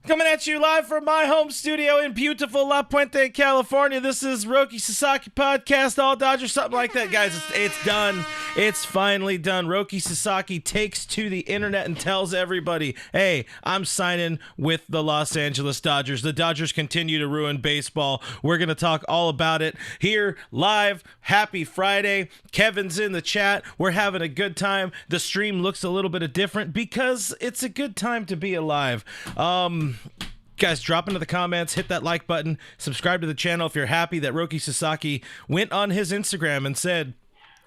Coming at you live from my home studio in beautiful La Puente, California. This is Roki Sasaki podcast, all Dodgers, something like that. Guys, it's done. It's finally done. Roki Sasaki takes to the internet and tells everybody, hey, I'm signing with the Los Angeles Dodgers. The Dodgers continue to ruin baseball. We're going to talk all about it here live. Happy Friday. Kevin's in the chat. We're having a good time. The stream looks a little bit different because it's a good time to be alive. Guys, drop into the comments, hit that like button, subscribe to the channel if you're happy that Roki Sasaki went on his Instagram and said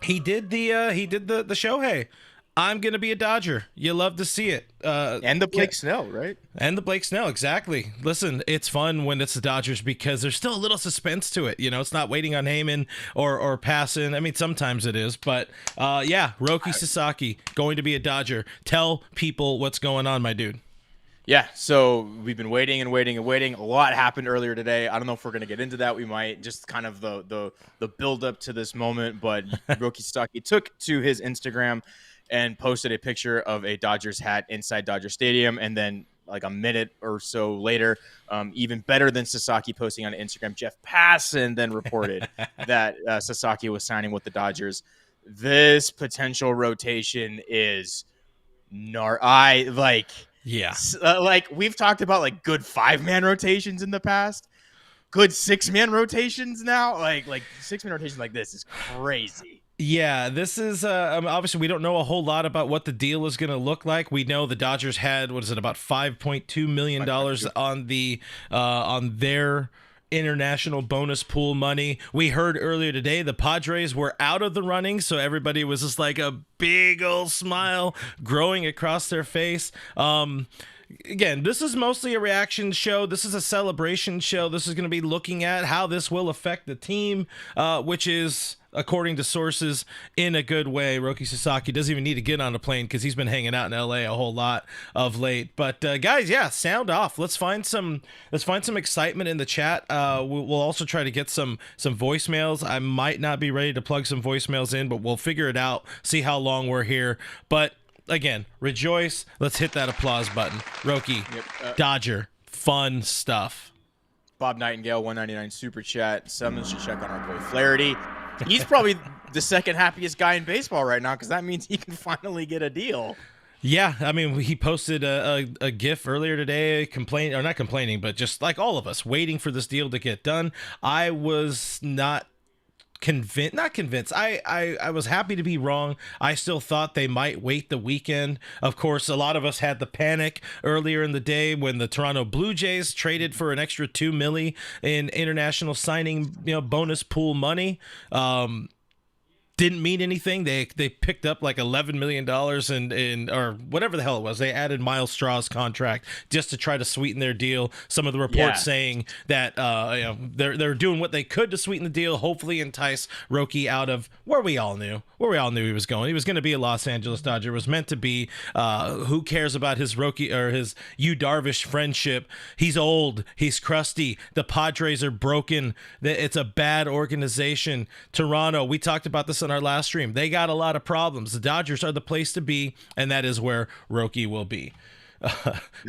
he did the show. Hey, I'm gonna be a Dodger. You love to see it. And the Blake Snell, right? And the Blake Snell, exactly. Listen, it's fun when it's the Dodgers because there's still a little suspense to it. You know, it's not waiting on Heyman or passing. I mean, sometimes it is, but yeah, Roki Sasaki going to be a Dodger. Tell people what's going on, my dude. Yeah, so we've been waiting and waiting and waiting. A lot happened earlier today. I don't know if we're going to get into that. We might, just kind of the build up to this moment. But Roki Sasaki took to his Instagram and posted a picture of a Dodgers hat inside Dodger Stadium. And then like a minute or so later, even better than Sasaki posting on Instagram, Jeff Passan then reported that Sasaki was signing with the Dodgers. This potential rotation is Yeah. Like we've talked about like good 5-man rotations in the past, good 6-man rotations now. Like 6-man rotations like this is crazy. Yeah, this is obviously we don't know a whole lot about what the deal is going to look like. We know the Dodgers had about $5.2 million on their international bonus pool money. We heard earlier today the Padres were out of the running, so everybody was just like a big old smile growing across their face. Again, this is mostly a reaction show. This is a celebration show. This is going to be looking at how this will affect the team, which is, according to sources, in a good way. Roki Sasaki doesn't even need to get on a plane because he's been hanging out in LA a whole lot of late. But guys, yeah, sound off. Let's find some excitement in the chat. We'll also try to get some voicemails. I might not be ready to plug some voicemails in, but we'll figure it out. See how long we're here. But again, rejoice. Let's hit that applause button. Roki, Dodger, fun stuff. Bob Nightingale, 199 super chat. Someone should check on our boy Flaherty. He's probably the second happiest guy in baseball right now because that means he can finally get a deal. Yeah, I mean, he posted a GIF earlier today, not complaining, but just like all of us, waiting for this deal to get done. I was not convinced. I was happy to be wrong. I still thought they might wait the weekend. Of course, a lot of us had the panic earlier in the day when the Toronto Blue Jays traded for an extra $2 million in international signing, bonus pool money. Didn't mean anything. They picked up like $11 million in or whatever the hell it was. They added Miles Straw's contract just to try to sweeten their deal. Some of the reports saying that they're doing what they could to sweeten the deal, hopefully entice Roki out of where we all knew he was going. He was going to be a Los Angeles Dodger. It was meant to be. Who cares about his Roki or his Yu Darvish friendship? He's old. He's crusty. The Padres are broken. It's a bad organization. Toronto. We talked about this on our last stream. They got a lot of problems. The Dodgers are the place to be, and that is where Roki will be.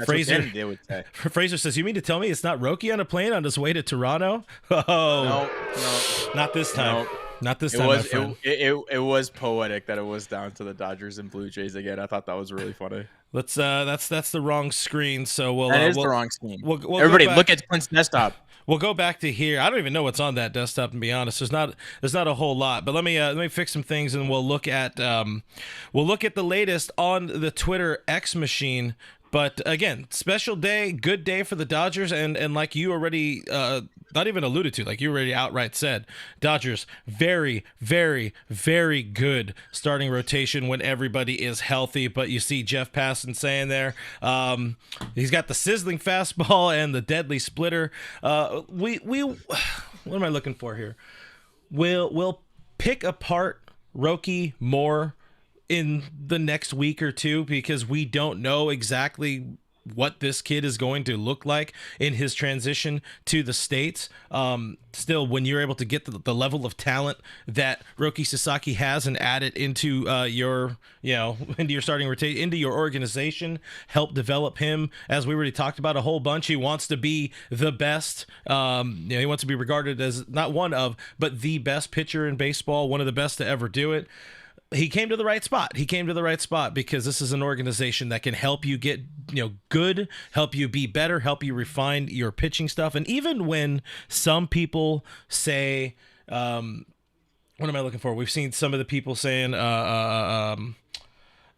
Fraser says, you mean to tell me it's not Roki on a plane on his way to Toronto? Oh, no. Not this time. No. Not this time, my friend. It was poetic that it was down to the Dodgers and Blue Jays again. I thought that was really funny. Let's that's the wrong screen. So we'll the wrong screen. We'll Everybody look at Clint's desktop. We'll go back to here. I don't even know what's on that desktop, to be honest. There's not a whole lot. But let me fix some things, and we'll look at the latest on the Twitter X machine. But again, special day, good day for the Dodgers, and like you already not even alluded to, like you already outright said, Dodgers very, very, very good starting rotation when everybody is healthy. But you see Jeff Passan saying there, he's got the sizzling fastball and the deadly splitter. What am I looking for here? We'll pick apart Roki more in the next week or two because we don't know exactly what this kid is going to look like in his transition to the States. Still, when you're able to get the level of talent that Roki Sasaki has and add it into your, into your starting rotation, into your organization, help develop him, as we already talked about a whole bunch. He wants to be the best. He wants to be regarded as not one of, but the best pitcher in baseball, one of the best to ever do it. He came to the right spot. He came to the right spot because this is an organization that can help you get, good, help you be better, help you refine your pitching stuff. And even when some people say, what am I looking for? We've seen some of the people saying, how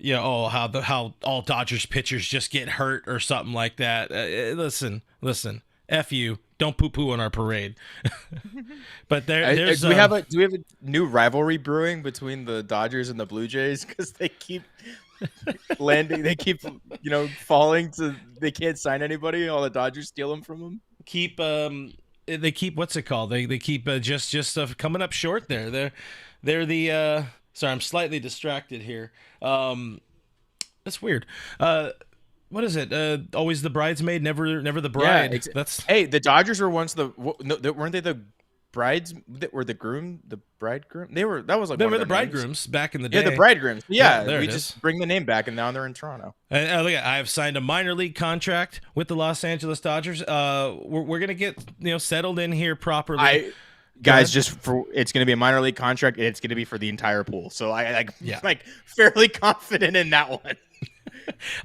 all Dodgers pitchers just get hurt or something like that. Listen, F you. Don't poo-poo on our parade. But there's do we have a new rivalry brewing between the Dodgers and the Blue Jays because they keep landing, they keep falling to, they can't sign anybody. All the Dodgers steal them from them. They keep what's it called? They keep just coming up short there. They're the sorry, I'm slightly distracted here. That's weird. What is it? Always the bridesmaid, never the bride. Yeah, the Dodgers were once weren't they the brides that were the bridegroom? That was like they one were of the their bridegrooms back in the day. Yeah, the bridegrooms. Yeah, we just bring the name back, and now they're in Toronto. And look, I have signed a minor league contract with the Los Angeles Dodgers. We're gonna get settled in here properly. Guys, it's going to be a minor league contract, and it's going to be for the entire pool. So I'm fairly confident in that one.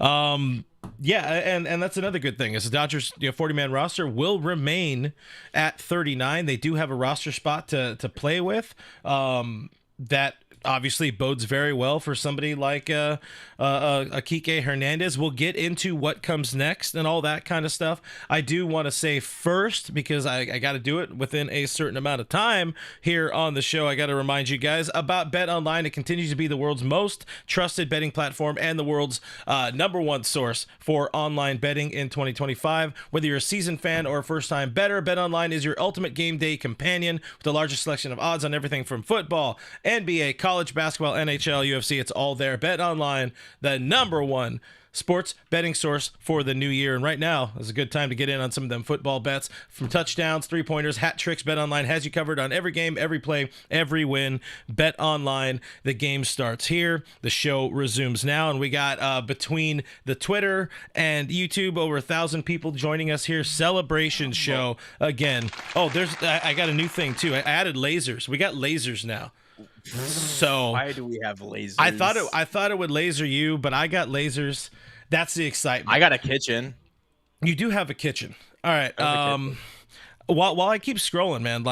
And that's another good thing is the Dodgers 40-man roster will remain at 39. They do have a roster spot to play with. That obviously bodes very well for somebody like Kike Hernandez. We'll get into what comes next and all that kind of stuff. I do want to say first, because I got to do it within a certain amount of time here on the show, I got to remind you guys about Bet Online. It continues to be the world's most trusted betting platform and the world's number one source for online betting in 2025. Whether you're a seasoned fan or a first-time bettor, Bet Online is your ultimate game day companion with the largest selection of odds on everything from football, NBA, college basketball, NHL, UFC. It's all there. Bet Online, the number one sports betting source for the new year. And right now is a good time to get in on some of them football bets. From touchdowns, three-pointers, hat tricks, Bet Online has you covered on every game, every play, every win. Bet Online, the game starts here. The show resumes now. And we got between the Twitter and YouTube over 1,000 people joining us here. Celebration show again. Oh, I got a new thing too. I added lasers. We got lasers now. So why do we have lasers? I thought it would laser you, but I got lasers. That's the excitement. I got a kitchen. You do have a kitchen. All right. While I keep scrolling, man,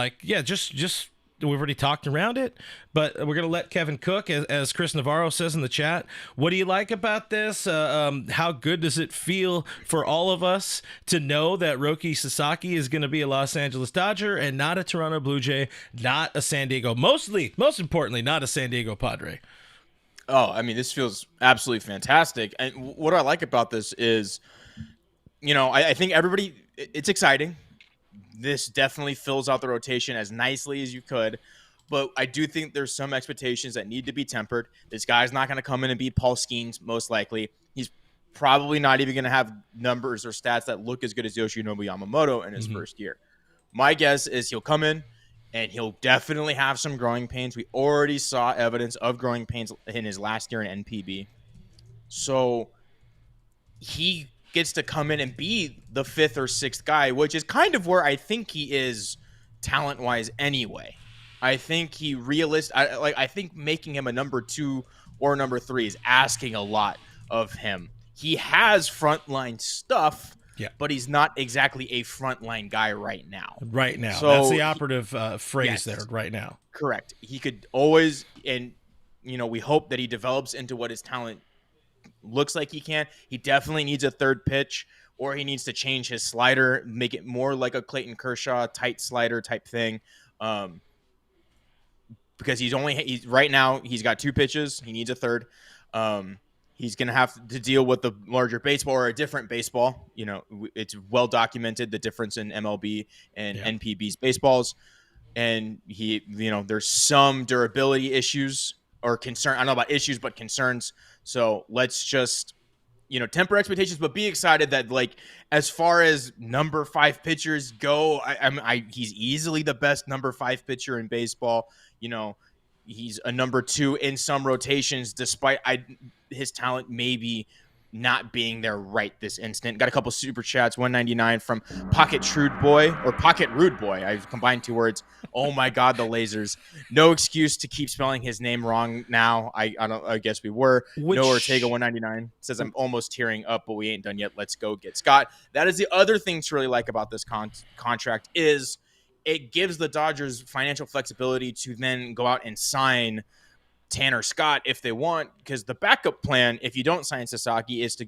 just we've already talked around it, but we're gonna let Kevin cook, as Chris Navarro says in the chat. What do you like about this? How good does it feel for all of us to know that Roki Sasaki is going to be a Los Angeles Dodger and not a Toronto Blue Jay, not a San Diego, most importantly, not a San Diego Padre? Oh, I mean, this feels absolutely fantastic. And what I like about this is, I think everybody, it's exciting. This definitely fills out the rotation as nicely as you could. But I do think there's some expectations that need to be tempered. This guy's not going to come in and beat Paul Skeens, most likely. He's probably not even going to have numbers or stats that look as good as Yoshinobu Yamamoto in his first year. My guess is he'll come in and he'll definitely have some growing pains. We already saw evidence of growing pains in his last year in NPB. So he gets to come in and be the fifth or sixth guy, which is kind of where I think he is talent-wise anyway. I think I think making him a number 2 or number 3 is asking a lot of him. He has frontline stuff, but he's not exactly a frontline guy right now. Right now. So that's the operative phrase there, right now. Correct. He could always, and we hope that he develops into what his talent looks like he can. He definitely needs a third pitch, or he needs to change his slider, make it more like a Clayton Kershaw tight slider type thing. Because right now he's got 2 pitches. He needs a third. He's going to have to deal with the larger baseball or a different baseball. It's well documented, the difference in MLB and NPB's baseballs. And there's some durability issues or concern. I don't know about issues, but concerns. So let's just temper expectations, but be excited that, like, as far as number 5 pitchers go, he's easily the best number 5 pitcher in baseball. He's a number 2 in some rotations, despite his talent maybe not being there right this instant. Got a couple super chats. 199 from Pocket Shrewd Boy, or Pocket Rude Boy. I've combined 2 words. Oh my God, the lasers! No excuse to keep spelling his name wrong now. I guess we were. No Ortega 199 says, I'm almost tearing up, but we ain't done yet. Let's go get Scott. That is the other thing to really like about this contract is it gives the Dodgers financial flexibility to then go out and sign Tanner Scott if they want, because the backup plan, if you don't sign Sasaki, is to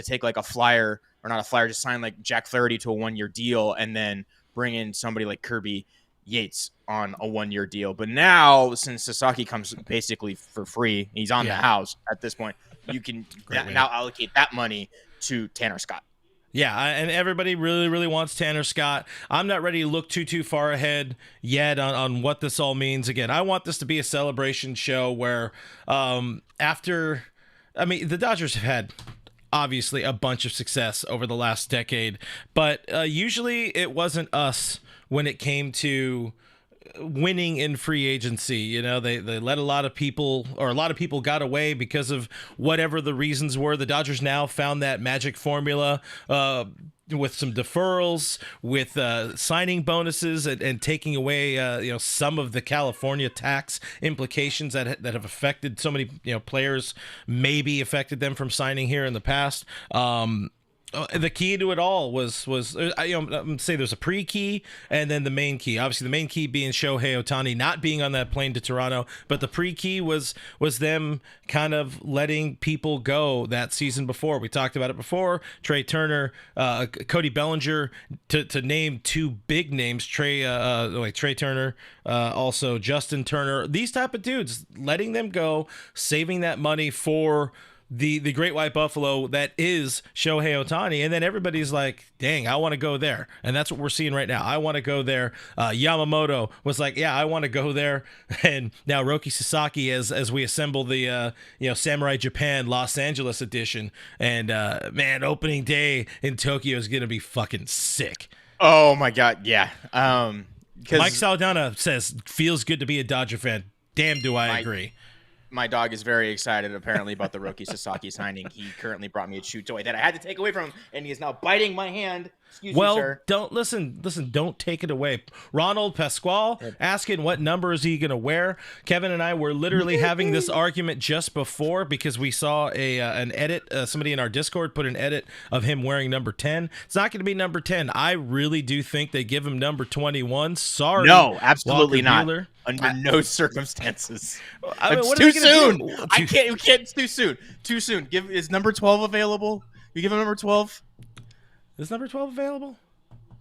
take like a flyer, or not a flyer, just sign like Jack Flaherty to a 1-year deal and then bring in somebody like Kirby Yates on a 1-year deal. But now, since Sasaki comes basically for free, he's on the house at this point, you can now allocate that money to Tanner Scott. Yeah, and everybody really, really wants Tanner Scott. I'm not ready to look too far ahead yet on what this all means. Again, I want this to be a celebration show where the Dodgers have had obviously a bunch of success over the last decade, but usually it wasn't us when it came to winning in free agency. They let a lot of people got away because of whatever the reasons were. The Dodgers now found that magic formula with some deferrals, with signing bonuses, and taking away some of the California tax implications that have affected so many players, maybe affected them from signing here in the past. The key to it all was I'm gonna say there's a pre-key and then the main key. Obviously, the main key being Shohei Ohtani not being on that plane to Toronto, but the pre-key was them kind of letting people go that season before. We talked about it before. Trey Turner, Cody Bellinger, to name 2 big names. Trey Turner, also Justin Turner. These type of dudes, letting them go, saving that money for the Great White Buffalo that is Shohei Ohtani, and then everybody's like, dang, I want to go there. And that's what we're seeing right now. I want to go there. Yamamoto was like, yeah, I want to go there. And now Roki Sasaki, as we assemble the Samurai Japan Los Angeles edition, and man, opening day in Tokyo is gonna be fucking sick. Oh my God, yeah. Mike Saldana says feels good to be a Dodger fan. Damn, do I agree. My dog is very excited, apparently, about the Roki Sasaki signing. He currently brought me a chew toy that I had to take away from him, and he is now biting my hand. Excuse me, sir. Don't listen, don't take it away. Ronald Pasquale asking what number is he going to wear. Kevin and I were literally having this argument just before because we saw an edit. Somebody in our Discord put an edit of him wearing number 10. It's not going to be number 10. I really do think they give him number 21. Sorry. No, absolutely not. Buehler. Under no circumstances. It's too soon. We can't. It's too soon. Too soon. Is number 12 available? You give him number 12. Is number 12 available?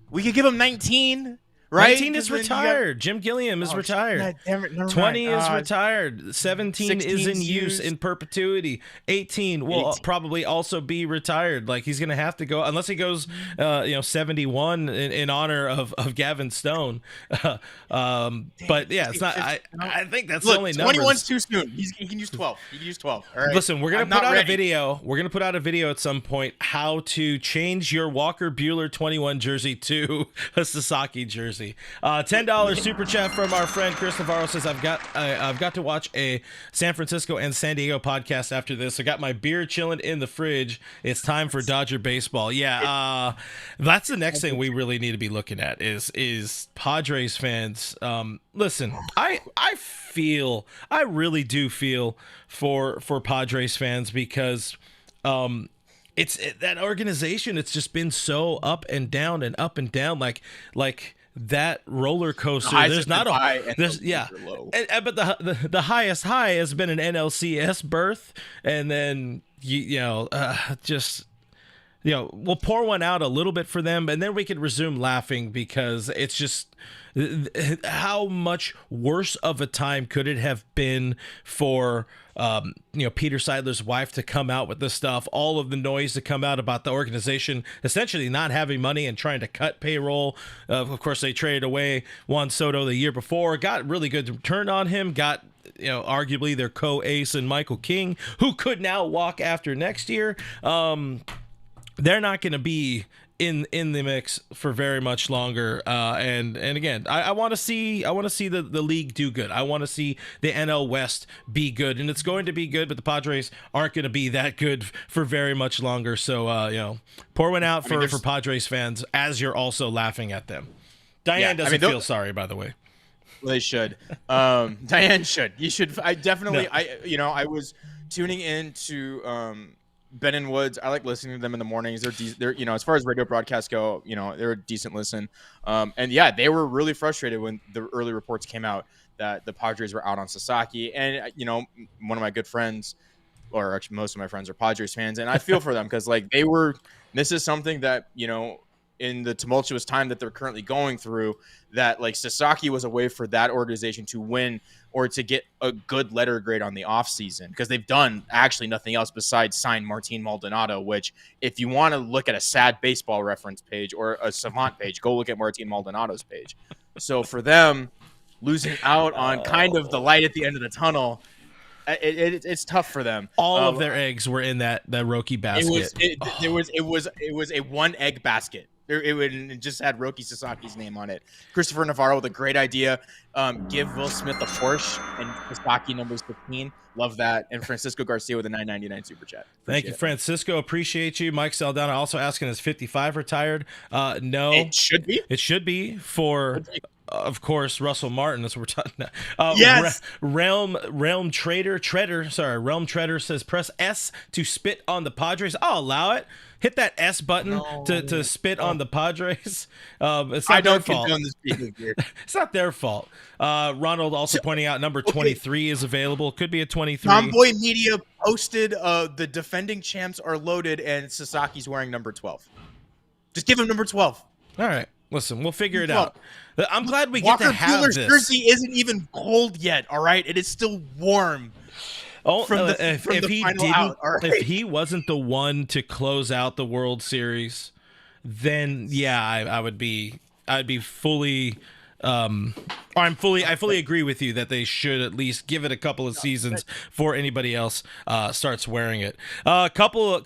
We could give him 19. Right? 19 is retired. Jim Gilliam is retired. God damn it, 20 is retired. 17 is in use in perpetuity. 18 will probably also be retired. Like, he's going to have to go, unless he goes 71 in honor of Gavin Stone. But yeah, it's not. I think that's the only number. 21's too soon. He can use 12. He can use 12. All right. Listen, we're going to put out a video. We're going to put out a video at some point how to change your Walker Buehler 21 jersey to a Sasaki jersey. $10 super chat from our friend Chris Navarro says, I've got to watch a San Francisco and San Diego podcast after this. I got my beer chilling in the fridge. It's time for Dodger baseball. Yeah, that's the next thing we really need to be looking at is Padres fans. Listen, I really do feel for Padres fans because that organization, it's just been so up and down and up and down, like that roller coaster. There's not a high, there's low. But the highest high has been an NLCS berth, and then just we'll pour one out a little bit for them, and then we could resume laughing, because it's just how much worse of a time could it have been for Peter Seidler's wife to come out with this stuff, all of the noise to come out about the organization essentially not having money and trying to cut payroll. Of course, they traded away Juan Soto the year before, got really good return on him, got arguably their co-ace and Michael King, who could now walk after next year. They're not going to be in the mix for very much longer. And again, I want to see the league do good. I want to see the NL West be good, and it's going to be good, but the Padres aren't going to be that good for very much longer. So pour one out for Padres fans as you're also laughing at them. Diane doesn't feel sorry, by the way. Well, they should. Diane should. You should. I definitely. No. I was tuning into Ben and Woods. I like listening to them in the mornings. They're as far as radio broadcasts go, they're a decent listen. And yeah, they were really frustrated when the early reports came out that the Padres were out on Sasaki. And one of my good friends, or actually most of my friends, are Padres fans, and I feel for them, because this is something that in the tumultuous time that they're currently going through, that Sasaki was a way for that organization to win or to get a good letter grade on the offseason, because they've done actually nothing else besides sign Martin Maldonado, which if you want to look at a sad baseball reference page or a savant page, go look at Martin Maldonado's page. So for them, losing out on kind of the light at the end of the tunnel, it's tough for them. All of their eggs were in that Roki basket. It was a one egg basket. It just had Roki Sasaki's name on it. Christopher Navarro with a great idea. Give Will Smith a Porsche and Sasaki number 15. Love that. And Francisco Garcia with a $9.99 super chat. Thank you, Francisco. Appreciate you. Mike Saldana also asking, is 55 retired? No. It should be. It should be for... Of course, Russell Martin. That's what we're talking about. Yes. Realm Trader says press S to spit on the Padres. I'll allow it. Hit that S button to spit on the Padres. It's not their fault. It's not their fault. Ronald also pointing out number 23 is available. Could be a 23. Tomboy Media posted the defending champs are loaded and Sasaki's wearing number 12. Just give him number 12. All right. Listen, we'll figure it out. I'm glad we Walker get to have Buehler's this. jersey isn't even cold yet, all right? It is still warm. If he wasn't the one to close out the World Series, then I would be fully I fully agree with you that they should at least give it a couple of seasons before anybody else starts wearing it. A couple of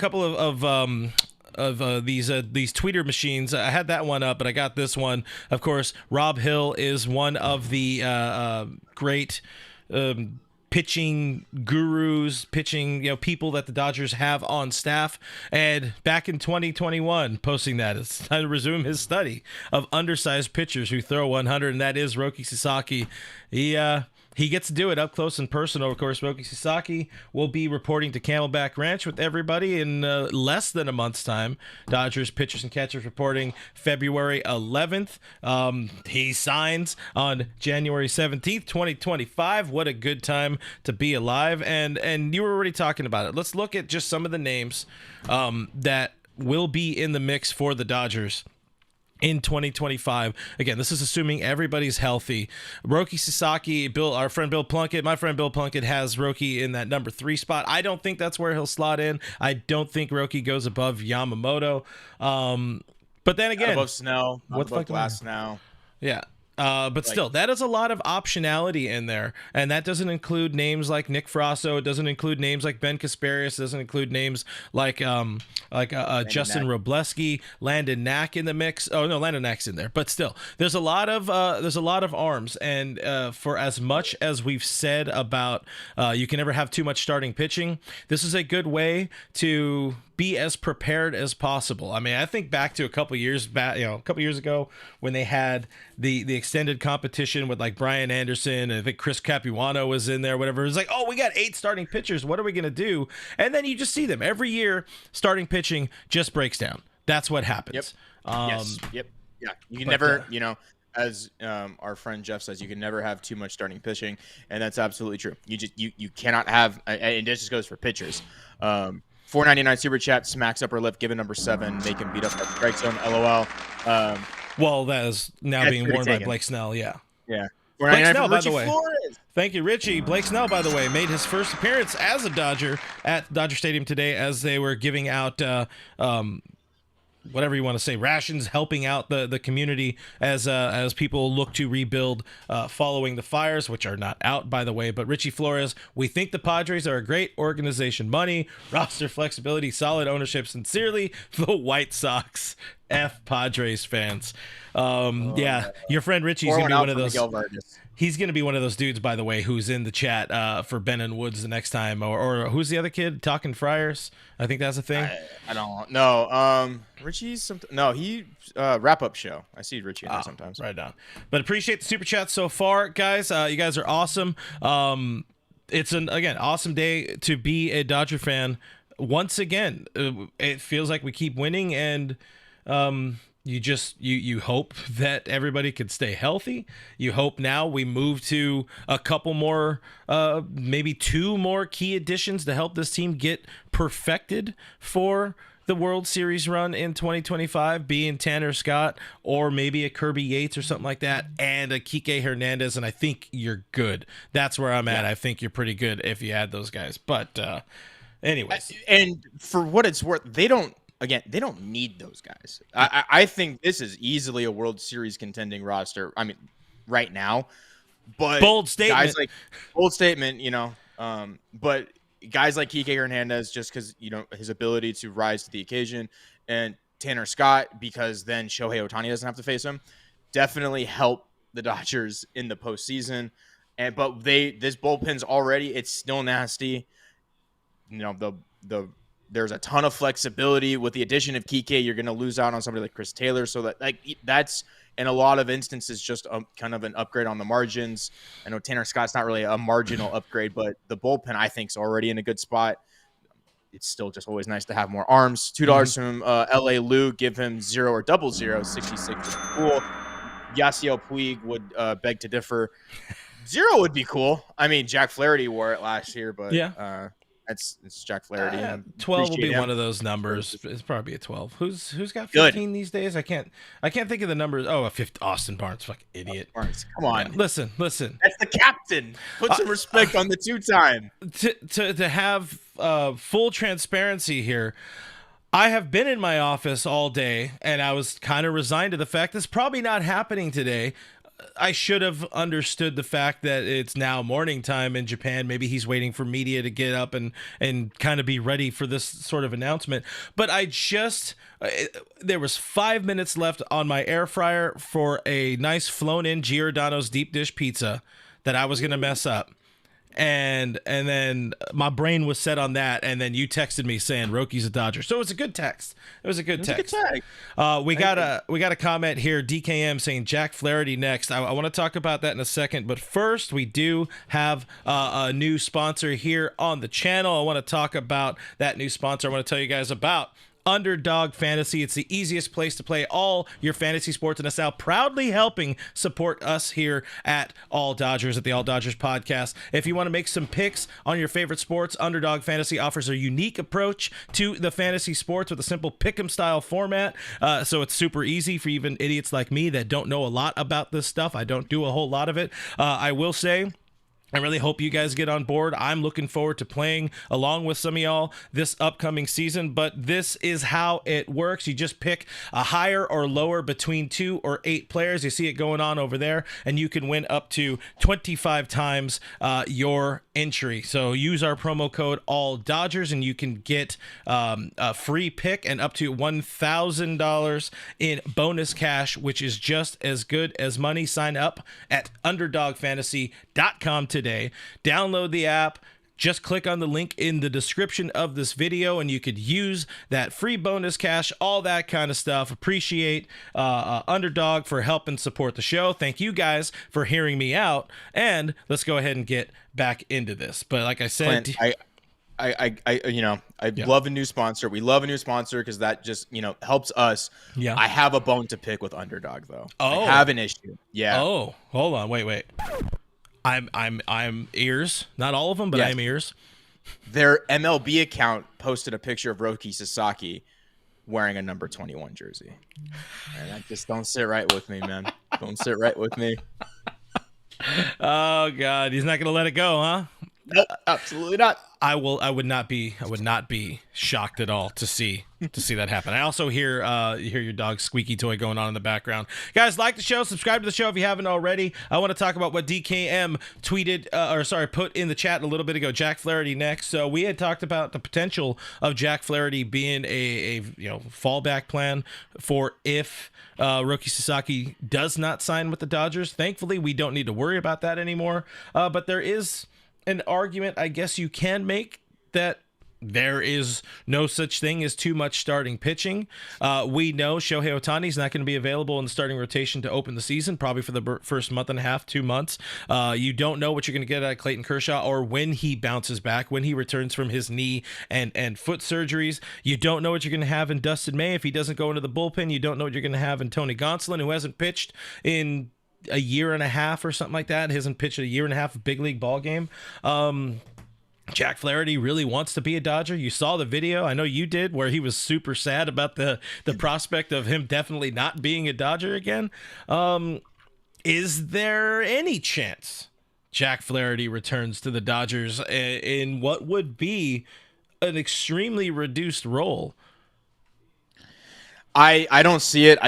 these tweeter machines. I had that one up, but I got this one. Of course, Rob Hill is one of the great pitching gurus, people that the Dodgers have on staff. And back in 2021, posting that it's time to resume his study of undersized pitchers who throw 100, and that is Roki Sasaki. He gets to do it up close and personal. Of course, Roki Sasaki will be reporting to Camelback Ranch with everybody in less than a month's time. Dodgers pitchers and catchers reporting February 11th. He signs on January 17th, 2025. What a good time to be alive. And you were already talking about it. Let's look at just some of the names that will be in the mix for the Dodgers in 2025. Again, this is assuming everybody's healthy. Roki Sasaki, my friend Bill Plunkett has Roki in that number 3 spot. I don't think that's where he'll slot in. I don't think Roki goes above Yamamoto. But then again, above Snell, above Glass now. Yeah. But still, that is a lot of optionality in there, and that doesn't include names like Nick Frasso. It doesn't include names like Ben Kasparius. It doesn't include names like Justin Robleski, Landon Knack in the mix. Oh no, Landon Knack's in there, but still, there's a lot of arms, and for as much as we've said about you can never have too much starting pitching, this is a good way to be as prepared as possible. I mean, I think back to a couple years ago when they had the extended competition with like Brian Anderson, and I think Chris Capuano was in there, whatever. It was like, oh, we got 8 starting pitchers. What are we going to do? And then you just see them every year. Starting pitching just breaks down. That's what happens. Yep. Yeah. You can never, as our friend Jeff says, you can never have too much starting pitching. And that's absolutely true. You cannot have, and this just goes for pitchers. $4.99 super chat, smacks upper lip, given number 7, make him beat up that strike zone. LOL. Well, that is now being worn by taken. Blake Snell. Yeah. Yeah. Blake $4.99 Snell, from by Richie the way. Flores. Thank you, Richie. Blake Snell, by the way, made his first appearance as a Dodger at Dodger Stadium today as they were giving out whatever you want to say, rations, helping out the community as people look to rebuild following the fires, which are not out, by the way. But Richie Flores, we think the Padres are a great organization. Money, roster flexibility, solid ownership. Sincerely, the White Sox. F Padres fans. Yeah, your friend Richie's gonna be one of those. He's going to be one of those dudes, by the way, who's in the chat for Ben and Woods the next time. Or who's the other kid? Talking Friars? I think that's a thing. I don't know. Richie's he wrap-up show. I see Richie in there sometimes. Right on. But appreciate the super chat so far, guys. You guys are awesome. It's again, awesome day to be a Dodger fan. Once again, it feels like we keep winning, and you hope that everybody could stay healthy. You hope now we move to a couple more, maybe 2 more key additions to help this team get perfected for the World Series run in 2025, being Tanner Scott or maybe a Kirby Yates or something like that, and a Kike Hernandez, and I think you're good. That's where I'm at. I think you're pretty good if you add those guys. But anyways. And for what it's worth, they don't need those guys. I think this is easily a World Series contending roster. I mean, right now, but bold statement. Guys like bold statement, but guys like Kike Hernandez, just because his ability to rise to the occasion, and Tanner Scott, because then Shohei Ohtani doesn't have to face him, definitely help the Dodgers in the postseason. But this bullpen's already, it's still nasty. There's a ton of flexibility with the addition of Kike. You're going to lose out on somebody like Chris Taylor. So that's in a lot of instances just kind of an upgrade on the margins. I know Tanner Scott's not really a marginal upgrade, but the bullpen I think is already in a good spot. It's still just always nice to have more arms. $2 from LA Lou, give him 0 or 00. 66 is cool. Yasiel Puig would beg to differ. 0 would be cool. I mean, Jack Flaherty wore it last year, but yeah. It's Jack Flaherty. 12 will be one of those numbers. It's probably a 12. Who's got 15 these days? I can't think of the numbers. Oh, a 5th. Austin Barnes, fucking idiot. Barnes, come on. Yeah, listen. That's the captain. Put some respect on the 2-time. To have full transparency here, I have been in my office all day, and I was kind of resigned to the fact that's probably not happening today. I should have understood the fact that it's now morning time in Japan. Maybe he's waiting for media to get up and kind of be ready for this sort of announcement. But there was 5 minutes left on my air fryer for a nice flown in Giordano's deep dish pizza that I was going to mess up. And then my brain was set on that, and then you texted me saying Roki's a Dodger. So it was a good text. It was a good text. We got a comment here, DKM saying Jack Flaherty next. I want to talk about that in a second, but first we do have a new sponsor here on the channel. I want to talk about that new sponsor. I want to tell you guys about Underdog Fantasy. It's the easiest place to play all your fantasy sports, and it's now proudly helping support us here at All Dodgers, at the All Dodgers podcast. If you want to make some picks on your favorite sports, Underdog Fantasy offers a unique approach to the fantasy sports with a simple pick'em style format. So it's super easy for even idiots like me that don't know a lot about this stuff. I don't do a whole lot of it. I will say, I really hope you guys get on board. I'm looking forward to playing along with some of y'all this upcoming season, but this is how it works. You just pick a higher or lower between 2 or 8 players. You see it going on over there, and you can win up to 25 times your entry. So use our promo code ALLDODGERS, and you can get a free pick and up to $1,000 in bonus cash, which is just as good as money. Sign up at UnderdogFantasy.com today. Download the app. Just click on the link in the description of this video, and you could use that free bonus cash, all that kind of stuff. Appreciate Underdog for helping support the show. Thank you guys for hearing me out, and let's go ahead and get back into this. But like I said, Clint, I love a new sponsor. We love a new sponsor because that just helps us. Yeah. I have a bone to pick with Underdog though. I have an issue. Yeah. Oh, hold on. Wait. I'm ears. Not all of them, but yes. I'm ears. their MLB account posted a picture of Roki Sasaki wearing a number 21 jersey. And that just don't sit right with me, man. Don't sit right with me. Oh God, he's not gonna let it go, huh? Nope, absolutely not. I would not be shocked at all to see that happen. I also hear your dog's squeaky toy going on in the background. Guys, like the show, subscribe to the show if you haven't already. I want to talk about what DKM put in the chat a little bit ago. Jack Flaherty next. So we had talked about the potential of Jack Flaherty being a fallback plan for if Roki Sasaki does not sign with the Dodgers. Thankfully, we don't need to worry about that anymore. But there is an argument I guess you can make that there is no such thing as too much starting pitching. We know Shohei Ohtani is not going to be available in the starting rotation to open the season, probably for the first month and a half, 2 months. You don't know what you're going to get out of Clayton Kershaw or when he bounces back, when he returns from his knee and foot surgeries. You don't know what you're going to have in Dustin May if he doesn't go into the bullpen. You don't know what you're going to have in Tony Gonsolin, who hasn't pitched in a year and a half or something like that. He hasn't pitched a year and a half of big league ball game. Jack Flaherty really wants to be a Dodger. You saw the video, I know you did, where he was super sad about the prospect of him definitely not being a Dodger again. Is there any chance Jack Flaherty returns to the Dodgers in what would be an extremely reduced role? I don't see it.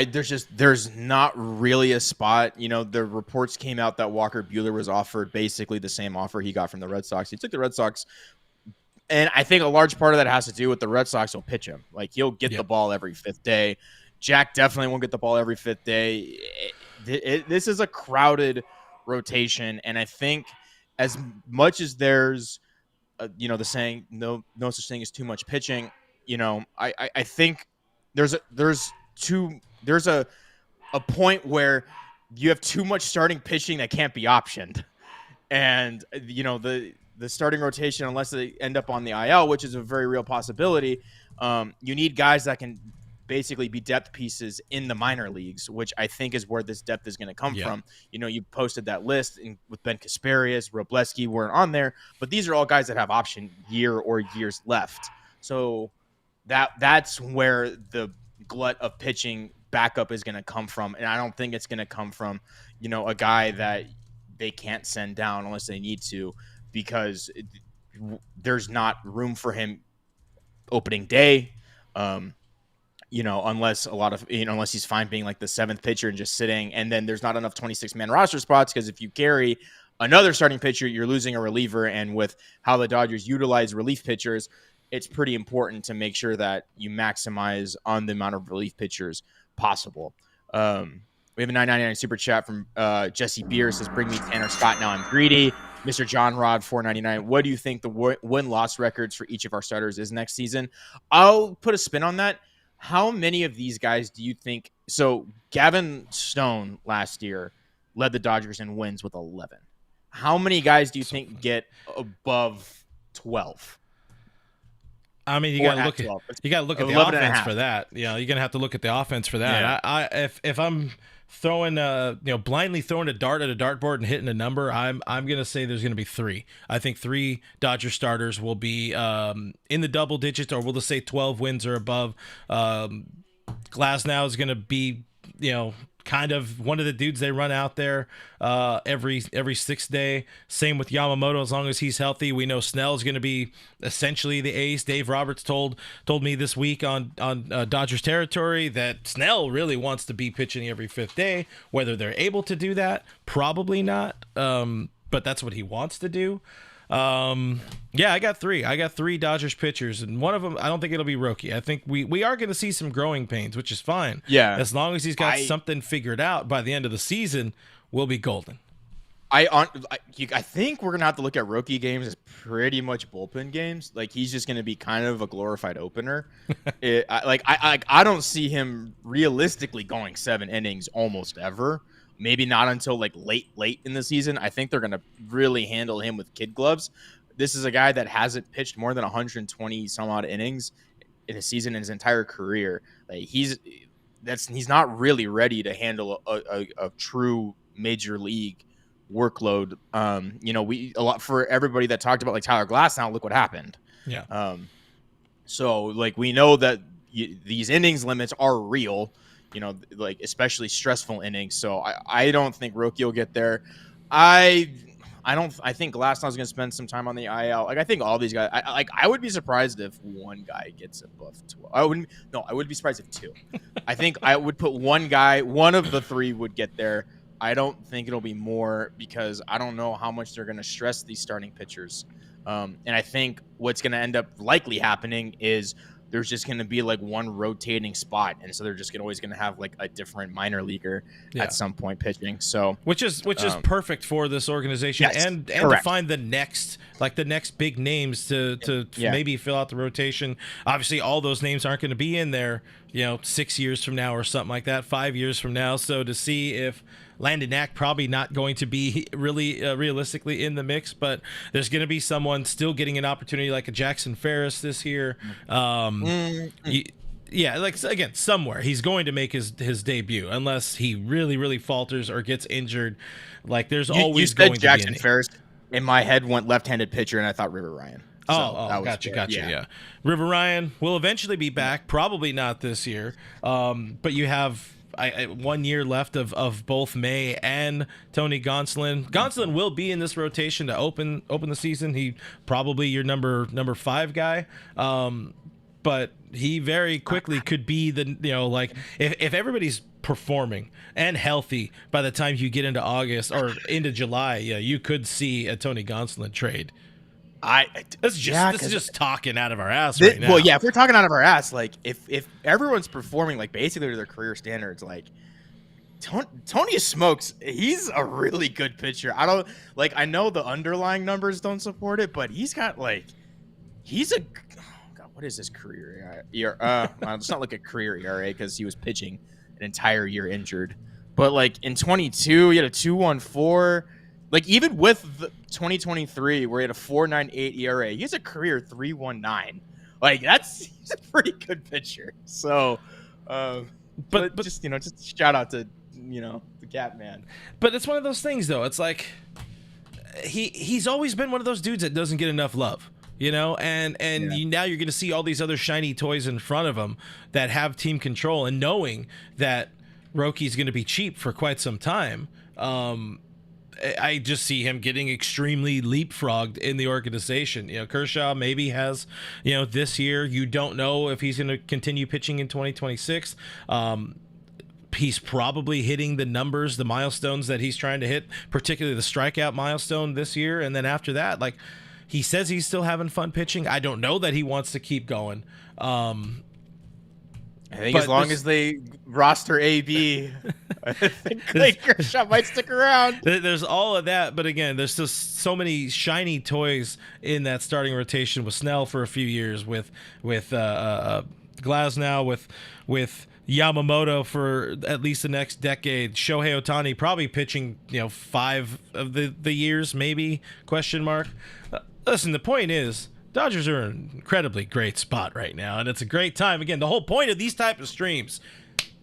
There's not really a spot. The reports came out that Walker Buehler was offered basically the same offer he got from the Red Sox. He took the Red Sox, and I think a large part of that has to do with the Red Sox will pitch him. Like, he'll get the ball every fifth day. Jack definitely won't get the ball every fifth day. This is a crowded rotation, and I think as much as there's the saying no such thing as too much pitching, I think there's a point where you have too much starting pitching that can't be optioned, and the starting rotation, unless they end up on the IL, which is a very real possibility, you need guys that can basically be depth pieces in the minor leagues, which I think is where this depth is going to come from. You posted that list with Ben Kasparius, Robleski weren't on there, but these are all guys that have option year or years left. So that's where the glut of pitching backup is going to come from. And I don't think it's going to come from, a guy that they can't send down unless they need to, because there's not room for him opening day. Unless unless he's fine being like the seventh pitcher and just sitting, and then there's not enough 26-man roster spots, because if you carry another starting pitcher, you're losing a reliever. And with how the Dodgers utilize relief pitchers, it's pretty important to make sure that you maximize on the amount of relief pitchers possible. We have a $9.99 super chat from Jesse Beer. Says, "Bring me Tanner Scott, now I'm greedy." Mr. John Rod, $4.99. What do you think the win-loss records for each of our starters is next season? I'll put a spin on that. How many of these guys do you think? So Gavin Stone last year led the Dodgers in wins with 11. How many guys do you think get above 12? I mean, you got to look at the offense for that. You're gonna have to look at the offense for that. Yeah. If I'm throwing blindly throwing a dart at a dartboard and hitting a number, I'm gonna say there's gonna be 3. I think 3 Dodger starters will be in the double digits, or we'll just say 12 wins or above. Glasnow is gonna be kind of one of the dudes they run out there every 6th day. Same with Yamamoto, as long as he's healthy. We know Snell's going to be essentially the ace. Dave Roberts told me this week on Dodgers territory that Snell really wants to be pitching every 5th day. Whether they're able to do that, probably not. But that's what he wants to do. I got 3. I got 3 Dodgers pitchers, and one of them, I don't think it'll be Roki. I think we are going to see some growing pains, which is fine. Yeah. As long as he's got something figured out by the end of the season, we'll be golden. I think we're going to have to look at Roki games as pretty much bullpen games. Like, he's just going to be kind of a glorified opener. I don't see him realistically going 7 innings almost ever. Maybe not until like late in the season. I think they're going to really handle him with kid gloves. This is a guy that hasn't pitched more than 120 some odd innings in a season in his entire career. Like, he's not really ready to handle a true major league workload. We a lot for everybody that talked about like Tyler Glass. Now look what happened. Yeah. So like we know that these innings limits are real. Like especially stressful innings. So I don't think Roki will get there. I I don't. I think Glasnow's going to spend some time on the IL. Like I think all these guys. I would be surprised if one guy gets above 12. I wouldn't. No, I would be surprised if two. I think I would put one guy. One of the three would get there. I don't think it'll be more because I don't know how much they're going to stress these starting pitchers. And I think what's going to end up likely happening is there's just going to be like one rotating spot, and so they're just always going to have like a different minor leaguer at some point pitching. So which is perfect for this organization, yes, and to find the next big names to maybe fill out the rotation. Obviously, all those names aren't going to be in there, 6 years from now or something like that, 5 years from now. So to see if Landon Knack probably not going to be really realistically in the mix, but there's going to be someone still getting an opportunity like a Jackson Ferris this year. Again, somewhere he's going to make his debut unless he really, really falters or gets injured. Like there's always going to be Jackson Ferris. In my head went left-handed pitcher, and I thought River Ryan. Gotcha. Yeah. River Ryan will eventually be back, probably not this year. But you have 1 year left of both May and Tony Gonsolin. Gonsolin will be in this rotation to open the season. He probably your number 5 guy. But he very quickly could be the if everybody's performing and healthy by the time you get into August or into July, you could see a Tony Gonsolin trade. This is just talking out of our ass right now. Well, yeah, if we're talking out of our ass, like if everyone's performing like basically to their career standards, like Tony Smokes, he's a really good pitcher. I know the underlying numbers don't support it, but he's got what is his career ERA? It's not like a career ERA because he was pitching an entire year injured. But like in 22, he had a 2.14. Like even with the 2023, where he had a 4.98 ERA, he has a career 3.19. Like he's a pretty good pitcher. So, but just just shout out to the Cat Man. But it's one of those things though. It's like he's always been one of those dudes that doesn't get enough love. Now you're going to see all these other shiny toys in front of him that have team control, and knowing that Roki's going to be cheap for quite some time. I just see him getting extremely leapfrogged in the organization. Kershaw maybe has, this year. You don't know if he's going to continue pitching in 2026. He's probably hitting the numbers, the milestones that he's trying to hit, particularly the strikeout milestone this year. And then after that, he says he's still having fun pitching. I don't know that he wants to keep going. I think as long as they roster AB, I think Kershaw might stick around. There's all of that, but again, there's just so many shiny toys in that starting rotation with Snell for a few years, with Glasnow, with Yamamoto for at least the next decade. Shohei Ohtani probably pitching 5 of the years, maybe ? Listen, the point is, Dodgers are in an incredibly great spot right now, and it's a great time. Again, the whole point of these type of streams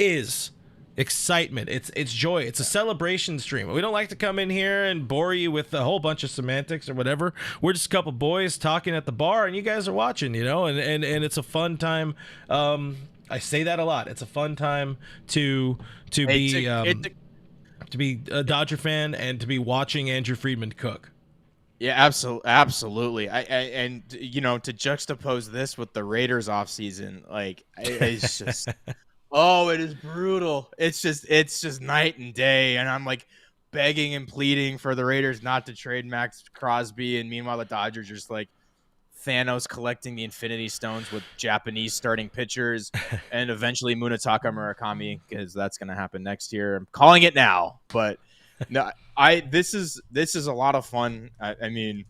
is excitement. It's joy. It's a celebration stream. We don't like to come in here and bore you with a whole bunch of semantics or whatever. We're just a couple boys talking at the bar, and you guys are watching, and it's a fun time. I say that a lot. It's a fun time to be a Dodger fan and to be watching Andrew Friedman cook. Yeah, absolutely. And to juxtapose this with the Raiders offseason, it's just it is brutal. It's just night and day, and I'm like begging and pleading for the Raiders not to trade Max Crosby, and meanwhile the Dodgers are just like Thanos collecting the Infinity Stones with Japanese starting pitchers, and eventually Munetaka Murakami, because that's going to happen next year. I'm calling it now, but no, this is a lot of fun. I mean,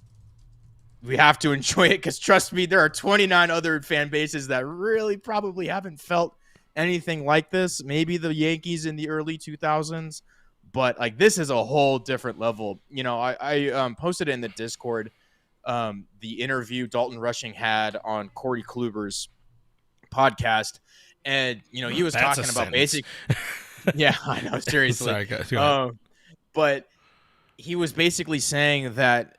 we have to enjoy it because trust me, there are 29 other fan bases that really probably haven't felt anything like this. Maybe the Yankees in the early 2000s, but this is a whole different level. I posted it in the Discord. The interview Dalton Rushing had on Corey Kluber's podcast, and he was talking about basic. Yeah, I know. Seriously, sorry, guys. Go ahead. But he was basically saying that,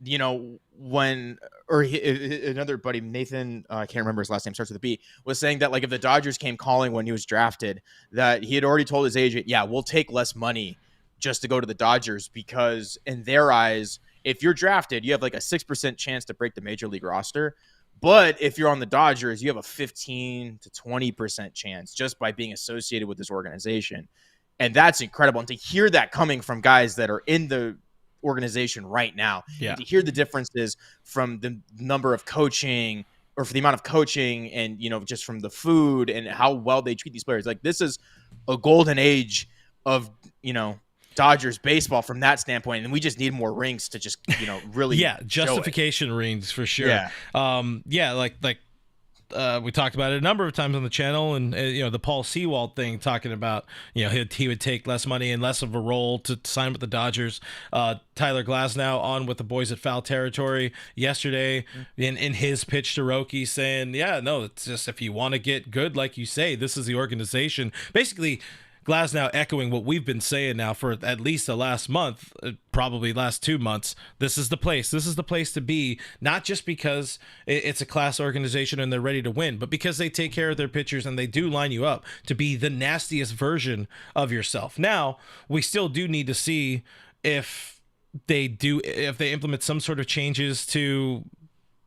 you know, when or another buddy, Nathan, I can't remember his last name, starts with a B, was saying that like if the Dodgers came calling when he was drafted, that he had already told his agent, yeah, we'll take less money just to go to the Dodgers, because in their eyes, if you're drafted, you have like a 6% chance to break the major league roster. But if you're on the Dodgers, you have a 15 to 20% chance just by being associated with this organization. And that's incredible. And to hear that coming from guys that are in the organization right now, and to hear the differences from the number of coaching or for the amount of coaching and, you know, just from the food and how well they treat these players, like this is a golden age of, you know, Dodgers baseball from that standpoint, and we just need more rings to just, you know, really justification rings for sure. Like we talked about it a number of times on the channel, and you know, the Paul Sewald thing, talking about, you know, he would take less money and less of a role to sign with the Dodgers. Tyler Glasnow on with the boys at Foul Territory yesterday in his pitch to Roki, saying, yeah, no, it's just, if you want to get good, like you say, this is the organization. Basically, Glasnow echoing what we've been saying now for at least the last month, probably last 2 months. This is the place. This is the place to be, not just because it's a class organization and they're ready to win, but because they take care of their pitchers and they do line you up to be the nastiest version of yourself. Now, we still do need to see if they implement some sort of changes to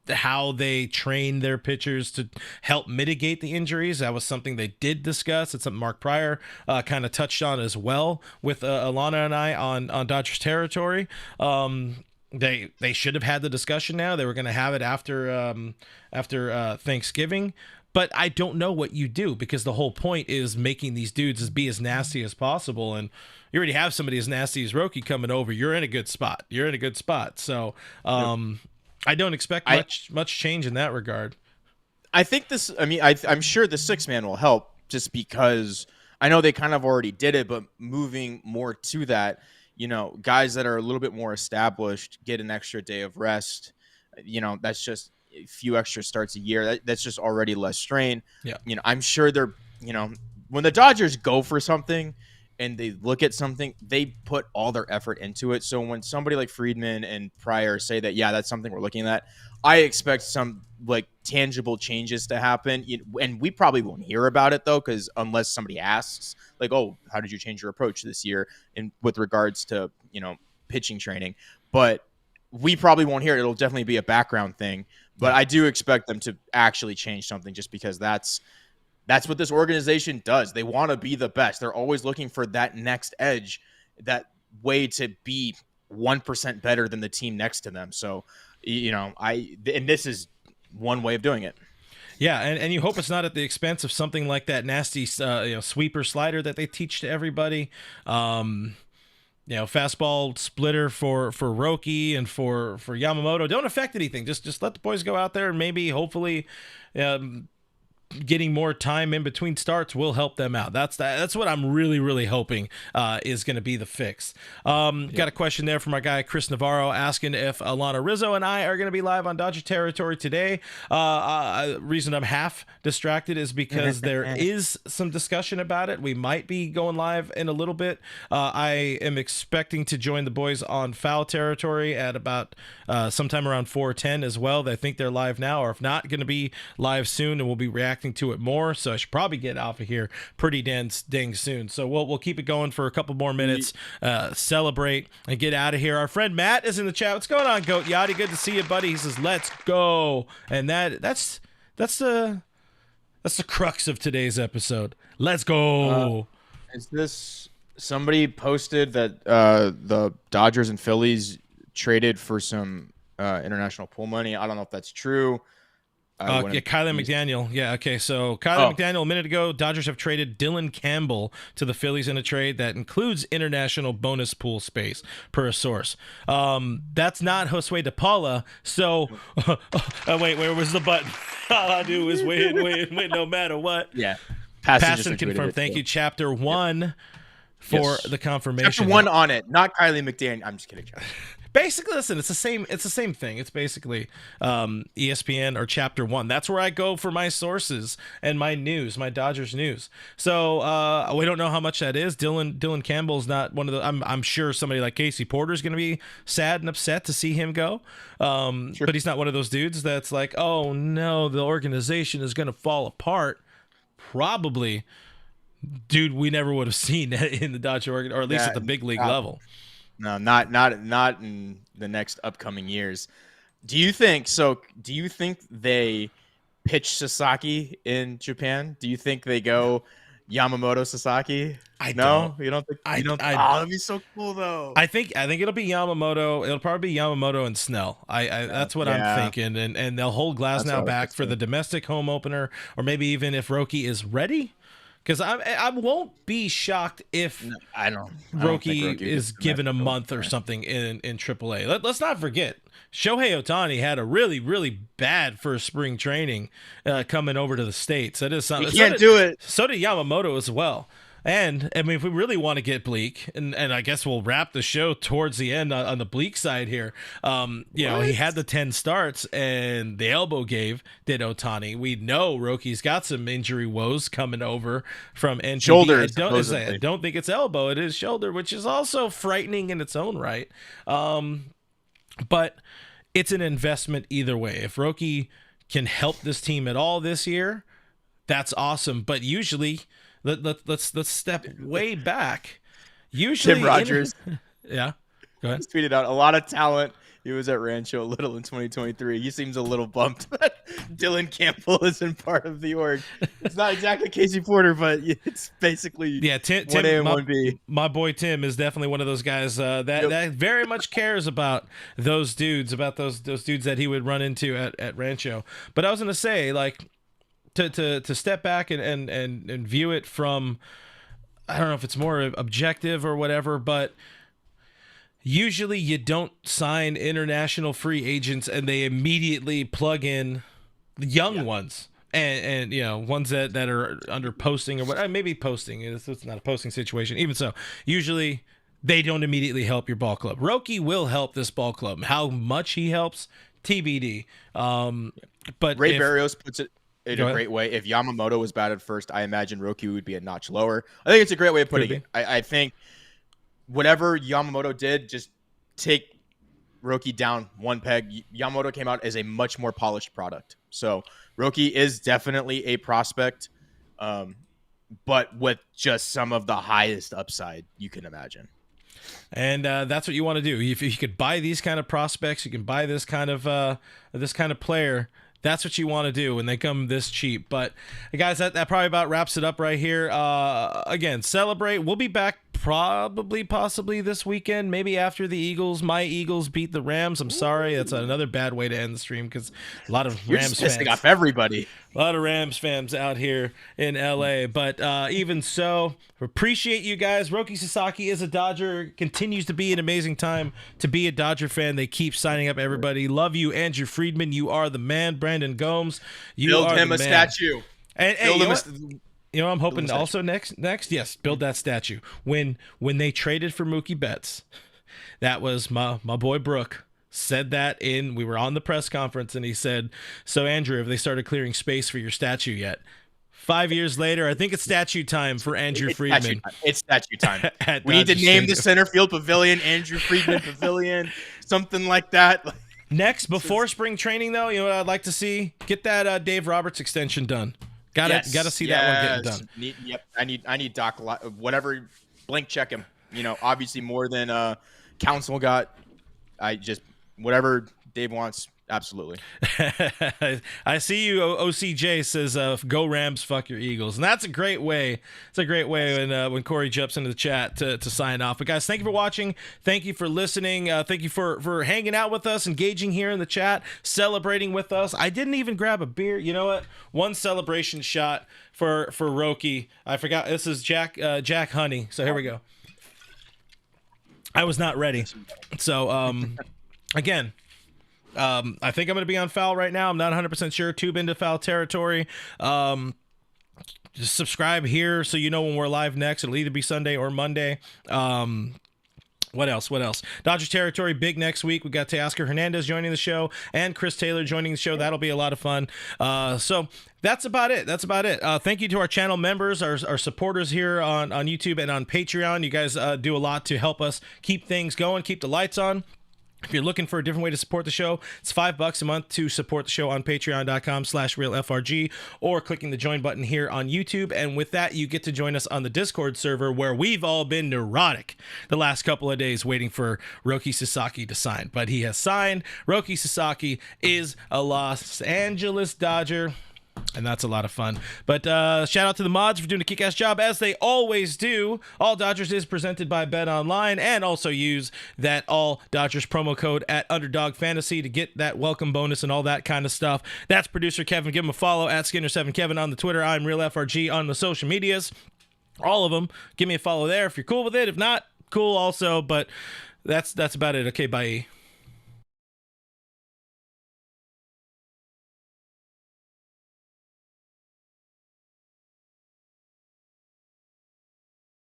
how they train their pitchers to help mitigate the injuries. That was something they did discuss. It's something Mark Pryor kind of touched on as well with Alana and I on Dodgers Territory. They should have had the discussion now. They were going to have it after Thanksgiving. But I don't know what you do, because the whole point is making these dudes be as nasty as possible. And you already have somebody as nasty as Roki coming over. You're in a good spot. So I don't expect much change in that regard. I think this, I mean, I'm sure the 6-man will help, just because I know they kind of already did it, but moving more to that, you know, guys that are a little bit more established get an extra day of rest. You know, that's just a few extra starts a year. That's just already less strain. Yeah. You know, I'm sure they're, you know, when the Dodgers go for something and they look at something, they put all their effort into it. So when somebody like Friedman and Pryor say that, yeah, that's something we're looking at, I expect some like tangible changes to happen. And we probably won't hear about it though, because unless somebody asks, like, oh, how did you change your approach this year in with regards to, you know, pitching training? But we probably won't hear it. It'll definitely be a background thing. But I do expect them to actually change something, just because that's what this organization does. They want to be the best. They're always looking for that next edge, that way to be 1% better than the team next to them. So, you know, and this is one way of doing it. Yeah, and you hope it's not at the expense of something like that nasty sweeper slider that they teach to everybody. You know, fastball splitter for Roki and for Yamamoto don't affect anything. Just let the boys go out there, and maybe hopefully getting more time in between starts will help them out. That's what I'm really hoping is going to be the fix. Got a question there from our guy Chris Navarro asking if Alana Rizzo and I are going to be live on Dodger Territory today. Reason I'm half distracted is because there is some discussion about it. We might be going live in a little bit. I am expecting to join the boys on Foul Territory at about sometime around 4:10 as well. I think they're live now, or if not, going to be live soon, and we'll be reacting to it more. So I should probably get off of here pretty dang soon. So we'll keep it going for a couple more minutes, celebrate, and get out of here. Our friend Matt is in the chat. What's going on, Goat Yachty? Good to see you, buddy. He says, "Let's go," and that's the crux of today's episode. Let's go. Is this somebody posted that the Dodgers and Phillies traded for some international pool money? I don't know if that's true. Kylie McDaniel. Yeah, okay. So Kylie McDaniel, a minute ago, Dodgers have traded Dylan Campbell to the Phillies in a trade that includes international bonus pool space, per a source. That's not Josue De Paula. So, wait, where was the button? All I do is win, no matter what. Yeah. Pass and confirm. Thank you. Chapter 1 for the confirmation. Chapter 1 on it, not Kylie McDaniel. I'm just kidding. Basically, listen, it's the same. It's the same thing. It's basically ESPN or Chapter One. That's where I go for my sources and my news, my Dodgers news. So we don't know how much that is. Dylan Campbell's not one of the. I'm sure somebody like Casey Porter is going to be sad and upset to see him go. But he's not one of those dudes that's like, oh no, the organization is going to fall apart. Probably, dude, we never would have seen that in the Dodger organ, or at least at the big league level. No, not in the next upcoming years. Do you think so? Do you think they pitch Sasaki in Japan? Do you think they go Yamamoto Sasaki? You don't think? That'd be so cool though. I think it'll be Yamamoto. It'll probably be Yamamoto and Snell. That's what I'm thinking, and they'll hold Glasnow back for the domestic home opener, or maybe even if Roki is ready. Because I won't be shocked if Roki is given a month or something in AAA. Let's not forget, Shohei Ohtani had a really, really bad first spring training coming over to the States. That is something. He can't do it. So did Yamamoto as well. And I mean, if we really want to get bleak, and I guess we'll wrap the show towards the end on the bleak side here. He had the 10 starts, and the elbow did Ohtani. We know Roki's got some injury woes coming over from NPB. Shoulder. I don't think it's elbow; it is shoulder, which is also frightening in its own right. But it's an investment either way. If Roki can help this team at all this year, that's awesome. But usually. Let's step way back. Usually, Tim Rogers, yeah, go ahead. Tweeted out a lot of talent. He was at Rancho a little in 2023. He seems a little bumped that Dylan Campbell isn't part of the org. It's not exactly Casey Porter, but it's basically Tim, 1A and 1B. My boy Tim is definitely one of those guys that very much cares about those dudes, those dudes that he would run into at Rancho. But I was gonna say, like. To step back and view it from, I don't know if it's more objective or whatever, but usually you don't sign international free agents and they immediately plug in the young ones and ones that are under posting or what, maybe posting. It's not a posting situation. Even so, usually they don't immediately help your ball club. Roki will help this ball club. How much he helps, TBD. But Ray Barrios puts it in a great way. If Yamamoto was batted first, I imagine Roki would be a notch lower. I think it's a great way of putting it. I think whatever Yamamoto did, just take Roki down one peg. Yamamoto came out as a much more polished product. So Roki is definitely a prospect, but with just some of the highest upside you can imagine. And that's what you want to do. If you could buy these kind of prospects, you can buy this kind of player. That's what you want to do when they come this cheap. But guys, that probably about wraps it up right here. Again, celebrate. We'll be back possibly this weekend, maybe after my Eagles beat the Rams. I'm sorry, that's another bad way to end the stream because a lot of Rams fans pissing off everybody. A lot of Rams fans out here in LA, but even so, appreciate you guys. Roki Sasaki is a Dodger, continues to be an amazing time to be a Dodger fan. They keep signing up everybody. Love you, Andrew Friedman. You are the man. Brandon Gomes, build him a statue. And I'm hoping also next, yes, build that statue. When they traded for Mookie Betts, that was my boy Brooke said that we were on the press conference, and he said, so Andrew, have they started clearing space for your statue yet? 5 years later, I think it's statue time for Andrew Friedman. It's statue time. We need to name the center field pavilion Andrew Friedman Pavilion, something like that. Next, before spring training, though, you know what I'd like to see? Get that Dave Roberts extension done. Gotta see that one getting done. I need Doc. Whatever, blank check him. Obviously more than Council got. Whatever Dave wants. Absolutely. I see you. OCJ says, "Go Rams, fuck your Eagles," and that's a great way. It's a great way when Corey jumps into the chat to sign off. But guys, thank you for watching. Thank you for listening. Thank you for hanging out with us, engaging here in the chat, celebrating with us. I didn't even grab a beer. You know what? One celebration shot for Roki. I forgot. This is Jack Honey. So here we go. I was not ready. So again. I think I'm going to be on foul right now. I'm not 100% sure. Tube into foul territory. Just subscribe here so you know when we're live next. It'll either be Sunday or Monday. What else? Dodgers territory, big next week. We got Teoscar Hernandez joining the show and Chris Taylor joining the show. That'll be a lot of fun. So that's about it. Thank you to our channel members, our supporters here on YouTube and on Patreon. You guys do a lot to help us keep things going, keep the lights on. If you're looking for a different way to support the show, it's $5 a month to support the show on patreon.com/realfrg or clicking the join button here on YouTube. And with that, you get to join us on the Discord server where we've all been neurotic the last couple of days waiting for Roki Sasaki to sign. But he has signed. Roki Sasaki is a Los Angeles Dodger. And that's a lot of fun. But shout out to the mods for doing a kick-ass job, as they always do. All Dodgers is presented by Bet Online, and also use that All Dodgers promo code at Underdog Fantasy to get that welcome bonus and all that kind of stuff. That's producer Kevin. Give him a follow at Skinner7Kevin on the Twitter. I'm RealFRG on the social medias. All of them. Give me a follow there if you're cool with it. If not, cool also. But that's about it. Okay, bye.